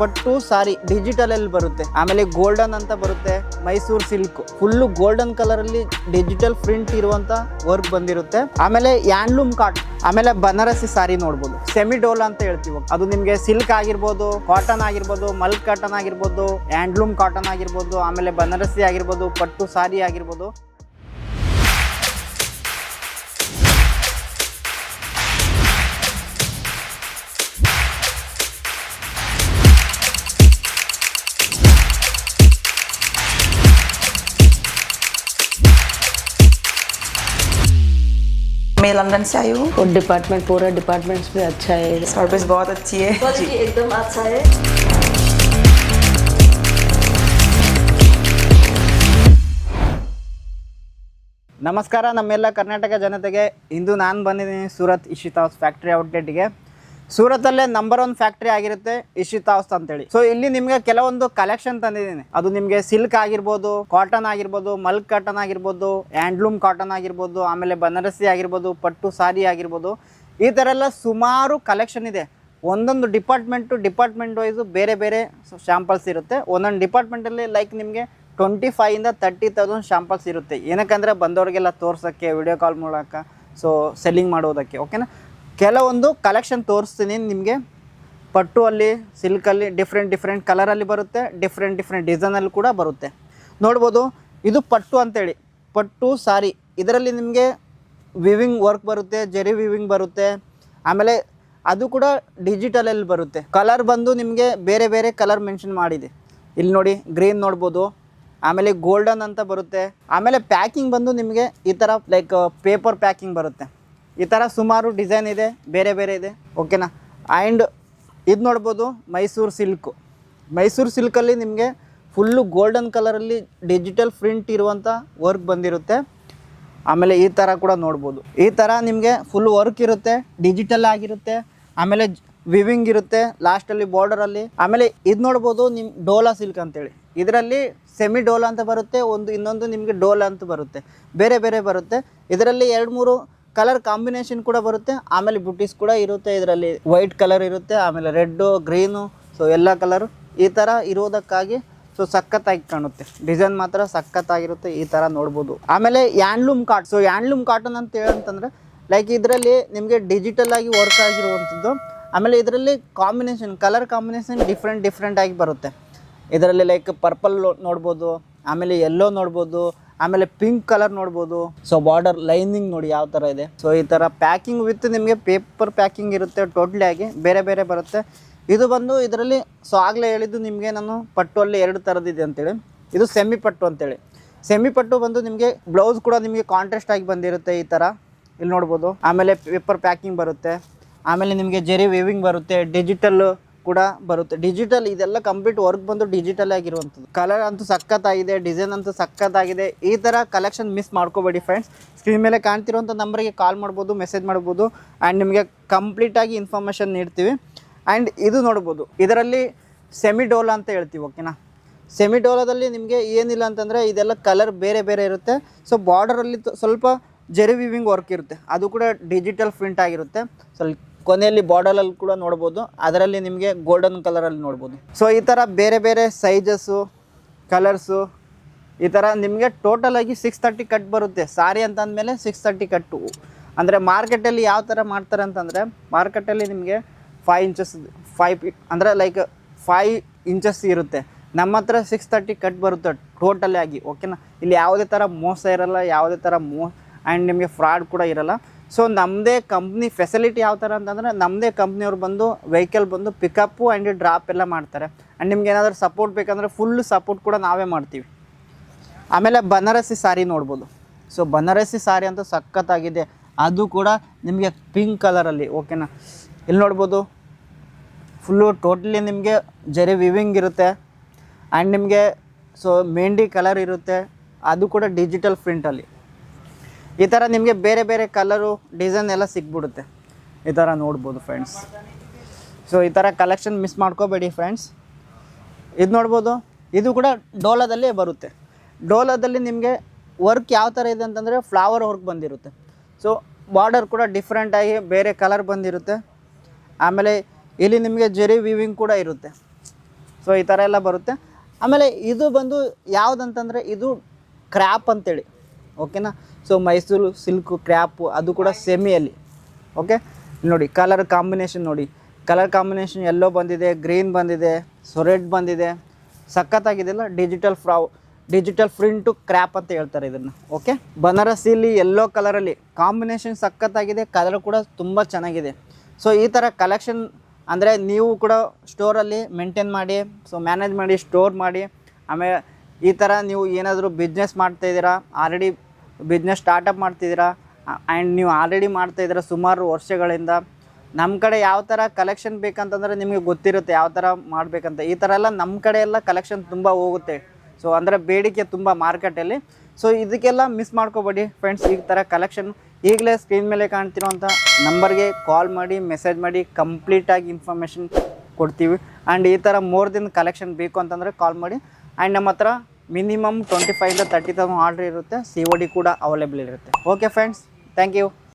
ಪಟ್ಟು ಸಾರಿ ಡಿಜಿಟಲ್ ಅಲ್ಲಿ ಬರುತ್ತೆ. ಆಮೇಲೆ ಗೋಲ್ಡನ್ ಅಂತ ಬರುತ್ತೆ, Mysuru silk full golden colour ಅಲ್ಲಿ ಡಿಜಿಟಲ್ ಪ್ರಿಂಟ್ ಇರುವಂತ ವರ್ಕ್ ಬಂದಿರುತ್ತೆ. ಆಮೇಲೆ ಹ್ಯಾಂಡ್ಲೂಮ್ ಕಾಟನ್, ಆಮೇಲೆ ಬನಾರಸಿ ಸಾರಿ ನೋಡ್ಬೋದು. ಸೆಮಿ ಡೋಲಾ ಅಂತ ಹೇಳ್ತೀವಿ, ಅದು ನಿಮ್ಗೆ ಸಿಲ್ಕ್ ಆಗಿರ್ಬೋದು, ಕಾಟನ್ ಆಗಿರ್ಬೋದು, ಮಲ್ಕ್ ಕಾಟನ್ ಆಗಿರ್ಬೋದು, ಹ್ಯಾಂಡ್ಲೂಮ್ ಕಾಟನ್ ಆಗಿರ್ಬೋದು, ಆಮೇಲೆ ಬನಾರಸಿ ಆಗಿರ್ಬೋದು, ಪಟ್ಟು ಸಾರಿ ಆಗಿರ್ಬೋದು. मैं लंदन से आई हूँ और डिपार्टमेंट पूरा डिपार्टमेंट्स भी अच्छा है, सर्विस बहुत अच्छी है, क्वालिटी एकदम अच्छा है. ನಮಸ್ಕಾರ ನಮ್ಮೆಲ್ಲ ಕರ್ನಾಟಕ ಜನತೆಗೆ. ಇಂದು ನಾನು ಬಂದಿದ್ದೀನಿ ಸೂರತ್ ಇಶಿತಾ ಹೌಸ್ ಫ್ಯಾಕ್ಟ್ರಿ ಔಟ್ಲೆಟ್ಗೆ. ಸೂರತಲ್ಲೇ ನಂಬರ್ 1 ಫ್ಯಾಕ್ಟ್ರಿ ಆಗಿರುತ್ತೆ ಇಶಿತಾ ಹೌಸ್ ಅಂತೇಳಿ. ಸೊ ಇಲ್ಲಿ ನಿಮಗೆ ಕೆಲವೊಂದು ಕಲೆಕ್ಷನ್ ತಂದಿದ್ದೀನಿ. ಅದು ನಿಮಗೆ ಸಿಲ್ಕ್ ಆಗಿರ್ಬೋದು, ಕಾಟನ್ ಆಗಿರ್ಬೋದು, ಮಲ್ಕ್ ಕಾಟನ್ ಆಗಿರ್ಬೋದು, ಹ್ಯಾಂಡ್ಲೂಮ್ ಕಾಟನ್ ಆಗಿರ್ಬೋದು, ಆಮೇಲೆ ಬನಾರಸಿ ಆಗಿರ್ಬೋದು, ಪಟ್ಟು ಸಾರಿ ಆಗಿರ್ಬೋದು. ಈ ಥರ ಎಲ್ಲ ಸುಮಾರು ಕಲೆಕ್ಷನ್ ಇದೆ. ಒಂದೊಂದು ಡಿಪಾರ್ಟ್ಮೆಂಟ್ ವೈಸು ಬೇರೆ ಬೇರೆ ಶಾಂಪಲ್ಸ್ ಇರುತ್ತೆ. ಒಂದೊಂದು ಡಿಪಾರ್ಟ್ಮೆಂಟಲ್ಲಿ ಲೈಕ್ ನಿಮಗೆ 25,000 ಇಂದ 30,000 ಶಾಂಪಲ್ಸ್ ಇರುತ್ತೆ. ಏನಕ್ಕಂದರೆ ಬಂದವರಿಗೆಲ್ಲ ತೋರ್ಸೋಕ್ಕೆ, ವಿಡಿಯೋ ಕಾಲ್ ಮೂಲಕ ಸೊ ಸೆಲ್ಲಿಂಗ್ ಮಾಡೋದಕ್ಕೆ. ಓಕೆನಾ, ಕೆಲವೊಂದು ಕಲೆಕ್ಷನ್ ತೋರಿಸ್ತೀನಿ ನಿಮಗೆ. ಪಟ್ಟು ಅಲ್ಲಿ, ಸಿಲ್ಕಲ್ಲಿ ಡಿಫ್ರೆಂಟ್ ಕಲರಲ್ಲಿ ಬರುತ್ತೆ, ಡಿಫ್ರೆಂಟ್ ಡಿಸೈನಲ್ಲಿ ಕೂಡ ಬರುತ್ತೆ. ನೋಡ್ಬೋದು, ಇದು ಪಟ್ಟು ಅಂತೇಳಿ, ಪಟ್ಟು ಸಾರಿ. ಇದರಲ್ಲಿ ನಿಮಗೆ ವಿವಿಂಗ್ ವರ್ಕ್ ಬರುತ್ತೆ, ಜರಿ ವಿವಿಂಗ್ ಬರುತ್ತೆ. ಆಮೇಲೆ ಅದು ಕೂಡ ಡಿಜಿಟಲಲ್ಲಿ ಬರುತ್ತೆ. ಕಲರ್ ಬಂದು ನಿಮಗೆ ಬೇರೆ ಬೇರೆ ಕಲರ್ ಮೆನ್ಷನ್ ಮಾಡಿದೆ. ಇಲ್ಲಿ ನೋಡಿ, ಗ್ರೀನ್ ನೋಡ್ಬೋದು, ಆಮೇಲೆ ಗೋಲ್ಡನ್ ಅಂತ ಬರುತ್ತೆ. ಆಮೇಲೆ ಪ್ಯಾಕಿಂಗ್ ಬಂದು ನಿಮಗೆ ಈ ಥರ ಲೈಕ್ ಪೇಪರ್ ಪ್ಯಾಕಿಂಗ್ ಬರುತ್ತೆ. ಈ ಥರ ಸುಮಾರು ಡಿಸೈನ್ ಇದೆ, ಬೇರೆ ಬೇರೆ ಇದೆ. ಓಕೆನಾ. ಆ್ಯಂಡ್ ಇದು ನೋಡ್ಬೋದು, ಮೈಸೂರು ಸಿಲ್ಕಲ್ಲಿ ನಿಮಗೆ ಫುಲ್ಲು ಗೋಲ್ಡನ್ ಕಲರಲ್ಲಿ ಡಿಜಿಟಲ್ ಪ್ರಿಂಟ್ ಇರುವಂಥ ವರ್ಕ್ ಬಂದಿರುತ್ತೆ. ಆಮೇಲೆ ಈ ಥರ ಕೂಡ ನೋಡ್ಬೋದು. ಈ ಥರ ನಿಮಗೆ ಫುಲ್ ವರ್ಕ್ ಇರುತ್ತೆ, ಡಿಜಿಟಲ್ ಆಗಿರುತ್ತೆ. ಆಮೇಲೆ ವಿವಿಂಗ್ ಇರುತ್ತೆ ಲಾಸ್ಟಲ್ಲಿ ಬಾರ್ಡರಲ್ಲಿ. ಆಮೇಲೆ ಇದು ನೋಡ್ಬೋದು, ನಿಮ್ಮ ಡೋಲಾ ಸಿಲ್ಕ್ ಅಂತೇಳಿ. ಇದರಲ್ಲಿ ಸೆಮಿ ಡೋಲಾ ಅಂತ ಬರುತ್ತೆ, ಇನ್ನೊಂದು ನಿಮಗೆ ಡೋಲಾ ಅಂತ ಬರುತ್ತೆ, ಬೇರೆ ಬೇರೆ ಬರುತ್ತೆ. ಇದರಲ್ಲಿ 2-3 ಕಲರ್ ಕಾಂಬಿನೇಷನ್ ಕೂಡ ಬರುತ್ತೆ. ಆಮೇಲೆ ಬುಟೀಸ್ ಕೂಡ ಇರುತ್ತೆ. ಇದರಲ್ಲಿ ವೈಟ್ ಕಲರ್ ಇರುತ್ತೆ, ಆಮೇಲೆ ರೆಡ್ಡು, ಗ್ರೀನು, ಸೊ ಎಲ್ಲ ಕಲರು ಈ ಥರ ಇರೋದಕ್ಕಾಗಿ ಸೊ ಸಖತ್ತಾಗಿ ಕಾಣುತ್ತೆ. ಡಿಸೈನ್ ಮಾತ್ರ ಸಖತ್ತಾಗಿರುತ್ತೆ. ಈ ಥರ ನೋಡ್ಬೋದು. ಆಮೇಲೆ handloom cotton. So handloom cotton ಅಂತ ಹೇಳಂತಂದರೆ ಲೈಕ್ ಇದರಲ್ಲಿ ನಿಮಗೆ ಡಿಜಿಟಲ್ ಆಗಿ ವರ್ಕ್ ಆಗಿರುವಂಥದ್ದು. ಆಮೇಲೆ ಇದರಲ್ಲಿ ಕಲರ್ ಕಾಂಬಿನೇಷನ್ ಡಿಫ್ರೆಂಟ್ ಆಗಿ ಬರುತ್ತೆ. ಇದರಲ್ಲಿ ಲೈಕ್ ಪರ್ಪಲ್ ನೋಡ್ಬೋದು, ಆಮೇಲೆ ಯೆಲ್ಲೋ ನೋಡ್ಬೋದು, ಆಮೇಲೆ ಪಿಂಕ್ ಕಲರ್ ನೋಡ್ಬೋದು. ಸೊ ಬಾರ್ಡರ್ ಲೈನಿಂಗ್ ನೋಡಿ ಯಾವ ಥರ ಇದೆ. ಸೊ ಈ ಥರ ಪ್ಯಾಕಿಂಗ್ ವಿತ್ ನಿಮಗೆ ಪೇಪರ್ ಪ್ಯಾಕಿಂಗ್ ಇರುತ್ತೆ. ಟೋಟ್ಲಿ ಆಗಿ ಬೇರೆ ಬೇರೆ ಬರುತ್ತೆ. ಇದು ಬಂದು ಇದರಲ್ಲಿ ಸೊ ಆಗಲೇ ಹೇಳಿದ್ದು ನಿಮಗೆ ನಾನು ಪಟ್ಟು ಅಲ್ಲಿ 2 ಥರದಿದೆ ಅಂತೇಳಿ. ಇದು ಸೆಮಿ ಪಟ್ಟು ಅಂತೇಳಿ. ಸೆಮಿ ಪಟ್ಟು ಬಂದು ನಿಮಗೆ ಬ್ಲೌಸ್ ಕೂಡ ನಿಮಗೆ ಕಾಂಟ್ರಾಸ್ಟ್ ಆಗಿ ಬಂದಿರುತ್ತೆ ಈ ಥರ, ಇಲ್ಲಿ ನೋಡ್ಬೋದು. ಆಮೇಲೆ ಪೇಪರ್ ಪ್ಯಾಕಿಂಗ್ ಬರುತ್ತೆ. ಆಮೇಲೆ ನಿಮಗೆ ಜೆರಿ ವೇವಿಂಗ್ ಬರುತ್ತೆ, ಡಿಜಿಟಲ್ ಕೂಡ ಬರುತ್ತೆ. ಡಿಜಿಟಲ್ ಇದೆಲ್ಲ ಕಂಪ್ಲೀಟ್ ವರ್ಕ್ ಬಂದು ಡಿಜಿಟಲ್ ಆಗಿರುವಂಥದ್ದು. ಕಲರ್ ಅಂತೂ ಸಖತ್ತಾಗಿದೆ, ಡಿಸೈನ್ ಅಂತೂ ಸಖತ್ತಾಗಿದೆ. ಈ ಥರ ಕಲೆಕ್ಷನ್ ಮಿಸ್ ಮಾಡ್ಕೋಬೇಡಿ ಫ್ರೆಂಡ್ಸ್. ಸ್ಕ್ರೀನ್ ಮೇಲೆ ಕಾಣ್ತಿರೋಂಥ ನಂಬರಿಗೆ ಕಾಲ್ ಮಾಡ್ಬೋದು, ಮೆಸೇಜ್ ಮಾಡ್ಬೋದು. ಆ್ಯಂಡ್ ನಿಮಗೆ ಕಂಪ್ಲೀಟಾಗಿ ಇನ್ಫಾರ್ಮೇಷನ್ ನೀಡ್ತೀವಿ. ಆ್ಯಂಡ್ ಇದು ನೋಡ್ಬೋದು, ಇದರಲ್ಲಿ ಸೆಮಿ ಡೋಲಾ ಅಂತ ಹೇಳ್ತೀವಿ. ಓಕೆನಾ. ಸೆಮಿ ಡೋಲಾದಲ್ಲಿ ನಿಮಗೆ ಏನಿಲ್ಲ ಅಂತಂದರೆ ಇದೆಲ್ಲ ಕಲರ್ ಬೇರೆ ಬೇರೆ ಇರುತ್ತೆ. ಸೊ ಬಾರ್ಡರಲ್ಲಿ ಸ್ವಲ್ಪ ಜೆರಿ ವಿವಿಂಗ್ ವರ್ಕ್ ಇರುತ್ತೆ, ಅದು ಕೂಡ ಡಿಜಿಟಲ್ ಪ್ರಿಂಟ್ ಆಗಿರುತ್ತೆ. ಸ್ವಲ್ಪ ಕೊನೆಯಲ್ಲಿ ಬಾರ್ಡರಲ್ಲಿ ಕೂಡ ನೋಡ್ಬೋದು. ಅದರಲ್ಲಿ ನಿಮಗೆ ಗೋಲ್ಡನ್ ಕಲರಲ್ಲಿ ನೋಡ್ಬೋದು. ಸೊ ಈ ಥರ ಬೇರೆ ಬೇರೆ ಸೈಜಸ್ಸು, ಕಲರ್ಸು, ಈ ಥರ ನಿಮಗೆ ಟೋಟಲಾಗಿ 630 ಕಟ್ ಬರುತ್ತೆ. ಸಾರಿ ಅಂತ ಅಂದಮೇಲೆ 630 ಕಟ್ಟು. ಅಂದರೆ ಮಾರ್ಕೆಟಲ್ಲಿ ಯಾವ ಥರ ಮಾಡ್ತಾರೆ ಅಂತಂದರೆ, ಮಾರ್ಕೆಟಲ್ಲಿ ನಿಮಗೆ 5 ಇಂಚಸ್ ಅಂದರೆ ಲೈಕ್ 5 ಇಂಚಸ್ ಇರುತ್ತೆ. ನಮ್ಮ ಹತ್ರ 630 ಕಟ್ ಬರುತ್ತೆ ಟೋಟಲಿ ಆಗಿ. ಓಕೆನಾ. ಇಲ್ಲಿ ಯಾವುದೇ ಥರ ಮೋಸ ಇರಲ್ಲ, ಯಾವುದೇ ಥರ ಆ್ಯಂಡ್ ನಿಮಗೆ ಫ್ರಾಡ್ ಕೂಡ ಇರಲ್ಲ. ಸೊ ನಮ್ಮದೇ ಕಂಪ್ನಿ ಫೆಸಿಲಿಟಿ ಯಾವ ಥರ ಅಂತಂದರೆ, ನಮ್ಮದೇ ಕಂಪ್ನಿಯವ್ರು ಬಂದು ವೆಹಿಕಲ್ ಬಂದು ಪಿಕಪ್ಪು ಆ್ಯಂಡ್ ಡ್ರಾಪ್ ಎಲ್ಲ ಮಾಡ್ತಾರೆ. ಆ್ಯಂಡ್ ನಿಮ್ಗೆ ಏನಾದರೂ ಸಪೋರ್ಟ್ ಬೇಕಂದರೆ ಫುಲ್ ಸಪೋರ್ಟ್ ಕೂಡ ನಾವೇ ಮಾಡ್ತೀವಿ. ಆಮೇಲೆ ಬನಾರಸಿ ಸಾರಿ ನೋಡ್ಬೋದು. ಸೊ ಬನಾರಸಿ ಸಾರಿ ಅಂತೂ ಸಖತ್ತಾಗಿದೆ, ಅದು ಕೂಡ ನಿಮಗೆ ಪಿಂಕ್ ಕಲರಲ್ಲಿ. ಓಕೆನಾ. ಇಲ್ಲಿ ನೋಡ್ಬೋದು, ಫುಲ್ಲು ಟೋಟಲಿ ನಿಮಗೆ ಜರಿ ವಿವಿಂಗ್ ಇರುತ್ತೆ. ಆ್ಯಂಡ್ ನಿಮಗೆ ಸೊ ಮೆಹಂದಿ ಕಲರ್ ಇರುತ್ತೆ, ಅದು ಕೂಡ ಡಿಜಿಟಲ್ ಪ್ರಿಂಟಲ್ಲಿ. ಈ ಥರ ನಿಮಗೆ ಬೇರೆ ಬೇರೆ ಕಲರು, ಡಿಸೈನ್ ಎಲ್ಲ ಸಿಕ್ಬಿಡುತ್ತೆ. ಈ ಥರ ನೋಡ್ಬೋದು ಫ್ರೆಂಡ್ಸ್. ಸೊ ಈ ಥರ ಕಲೆಕ್ಷನ್ ಮಿಸ್ ಮಾಡ್ಕೋಬೇಡಿ ಫ್ರೆಂಡ್ಸ್. ಇದು ನೋಡ್ಬೋದು, ಇದು ಕೂಡ ಡೋಲಾದಲ್ಲೇ ಬರುತ್ತೆ. ಡೋಲಾದಲ್ಲಿ ನಿಮಗೆ ವರ್ಕ್ ಯಾವ ಥರ ಇದೆ ಅಂತಂದರೆ ಫ್ಲವರ್ ವರ್ಕ್ ಬಂದಿರುತ್ತೆ. ಸೊ ಬಾರ್ಡರ್ ಕೂಡ ಡಿಫ್ರೆಂಟಾಗಿ ಬೇರೆ ಕಲರ್ ಬಂದಿರುತ್ತೆ. ಆಮೇಲೆ ಇಲ್ಲಿ ನಿಮಗೆ ಜೆರಿ ವಿವಿಂಗ್ ಕೂಡ ಇರುತ್ತೆ. ಸೊ ಈ ಥರ ಎಲ್ಲ ಬರುತ್ತೆ. ಆಮೇಲೆ ಇದು ಬಂದು ಯಾವುದಂತಂದರೆ ಇದು ಕ್ರ್ಯಾಪ್ ಅಂತೇಳಿ, ಓಕೆನಾ. ಸೊ ಮೈಸೂರು ಸಿಲ್ಕು ಕ್ರ್ಯಾಪು ಅದು ಕೂಡ ಸೆಮಿಯಲ್ಲಿ, ಓಕೆ. ನೋಡಿ ಕಲರ್ ಕಾಂಬಿನೇಷನ್ ನೋಡಿ, ಕಲರ್ ಕಾಂಬಿನೇಷನ್ ಎಲ್ಲೋ ಬಂದಿದೆ, ಗ್ರೀನ್ ಬಂದಿದೆ, ಸೊ ರೆಡ್ ಬಂದಿದೆ, ಸಖತ್ತಾಗಿದೆಯಲ್ಲ. ಡಿಜಿಟಲ್ ಪ್ರಿಂಟು ಕ್ರ್ಯಾಪ್ ಅಂತ ಹೇಳ್ತಾರೆ ಇದನ್ನು, ಓಕೆ. ಬನಾರಸಿಲಿ ಯೆಲ್ಲೋ ಕಲರಲ್ಲಿ ಕಾಂಬಿನೇಷನ್ ಸಖತ್ತಾಗಿದೆ, ಕಲರ್ ಕೂಡ ತುಂಬ ಚೆನ್ನಾಗಿದೆ. ಸೊ ಈ ಥರ ಕಲೆಕ್ಷನ್ ಅಂದರೆ ನೀವು ಕೂಡ ಸ್ಟೋರಲ್ಲಿ ಮೇಂಟೈನ್ ಮಾಡಿ, ಸೊ ಮ್ಯಾನೇಜ್ ಮಾಡಿ, ಸ್ಟೋರ್ ಮಾಡಿ. ಆಮೇಲೆ ಈ ಥರ ನೀವು ಏನಾದರೂ ಬಿಸ್ನೆಸ್ ಮಾಡ್ತಾಯಿದ್ದೀರಾ, ಆಲ್ರೆಡಿ ಬಿಸ್ನೆಸ್ ಸ್ಟಾರ್ಟಪ್ ಮಾಡ್ತಿದ್ದೀರಾ ಆ್ಯಂಡ್ ನೀವು ಆಲ್ರೆಡಿ ಮಾಡ್ತಾಯಿದ್ದೀರಾ ಸುಮಾರು ವರ್ಷಗಳಿಂದ, ನಮ್ಮ ಕಡೆ ಯಾವ ಥರ ಕಲೆಕ್ಷನ್ ಬೇಕಂತಂದರೆ ನಿಮಗೆ ಗೊತ್ತಿರುತ್ತೆ ಯಾವ ಥರ ಮಾಡಬೇಕಂತ. ಈ ಥರ ಎಲ್ಲ ನಮ್ಮ ಕಡೆ ಎಲ್ಲ ಕಲೆಕ್ಷನ್ ತುಂಬ ಹೋಗುತ್ತೆ. ಸೊ ಅಂದರೆ ಬೇಡಿಕೆ ತುಂಬ ಮಾರ್ಕೆಟಲ್ಲಿ. ಸೊ ಇದಕ್ಕೆಲ್ಲ ಮಿಸ್ ಮಾಡ್ಕೋಬೇಡಿ ಫ್ರೆಂಡ್ಸ್. ಈ ಥರ ಕಲೆಕ್ಷನ್ ಈಗಲೇ ಸ್ಕ್ರೀನ್ ಮೇಲೆ ಕಾಣ್ತಿರೋಂಥ ನಂಬರ್ಗೆ ಕಾಲ್ ಮಾಡಿ, ಮೆಸೇಜ್ ಮಾಡಿ, ಕಂಪ್ಲೀಟಾಗಿ ಇನ್ಫಾರ್ಮೇಷನ್ ಕೊಡ್ತೀವಿ. ಆ್ಯಂಡ್ ಈ ಥರ ಮೋರ್ ದಿನ ಕಲೆಕ್ಷನ್ ಬೇಕು ಅಂತಂದರೆ ಕಾಲ್ ಮಾಡಿ. ಆ್ಯಂಡ್ ನಮ್ಮ ಹತ್ರ ಮಿನಿಮಮ್ 25,000 to 30,000 ಆರ್ಡ್ರ್ ಇರುತ್ತೆ, COD ಕೂಡ ಅವೈಲೇಬಲ್ ಇರುತ್ತೆ. Okay friends, thank you.